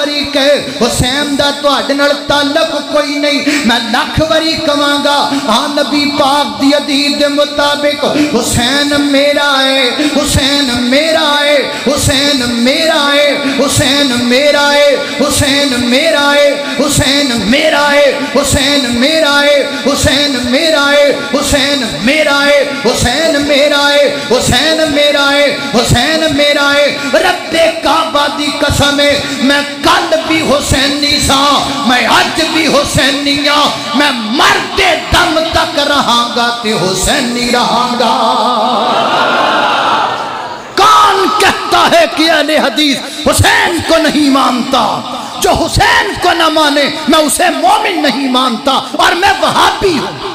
وری کہے حسین دا تواڈے نال تعلق کوئی نہیں، میں لکھ وری کہاں گا ہاں نبی پاک دی حدیث دے مطابق حسین میرا ہے، حسین میرا ہے، حسین میرا ہے، حسین میرا ہے، حسین میرا ہے، حسین میرا ہے، حسین میرا ہے، حسین میرا ہے، حسین میرا ہے، حسین میرا ہے، حسین میرا ہے، حسین میرا ہے۔ رب کعبہ دی قسم ہے میں کل بھی حسینی سا، میں آج بھی حسینی ہاں، میں مرتے دم تک رہاں گا تے حسینی رہاں گا۔ کون کہتا ہے کہ اہل حدیث حسین کو نہیں مانتا؟ جو حسین کو نہ مانے میں اسے مومن نہیں مانتا، اور میں وہابی ہوں۔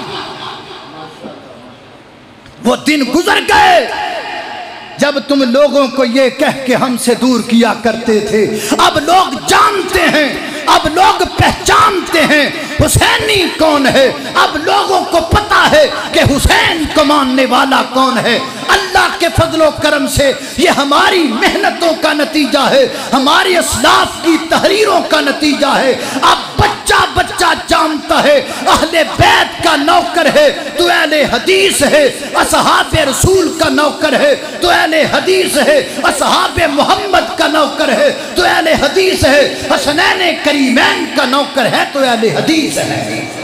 وہ دن گزر گئے جب تم لوگوں کو یہ کہہ کے ہم سے دور کیا کرتے تھے۔ اب لوگ جانتے ہیں، اب لوگ پہچانتے ہیں حسینی کون ہے، اب لوگوں کو پتا ہے کہ حسین کو ماننے والا کون ہے۔ اللہ کے فضل و کرم سے یہ ہماری محنتوں کا نتیجہ ہے، ہماری اسلاف کی تحریروں کا نتیجہ ہے۔ اب بچہ بچہ جانتا ہے اہل بیت کا نوکر ہے تو اہل حدیث ہے، اصحاب رسول کا نوکر ہے تو اہل حدیث ہے، اصحاب محمد کا نوکر ہے تو اہل حدیث ہے، حسنین کریمین کا نوکر ہے تو اہل حدیث ہے۔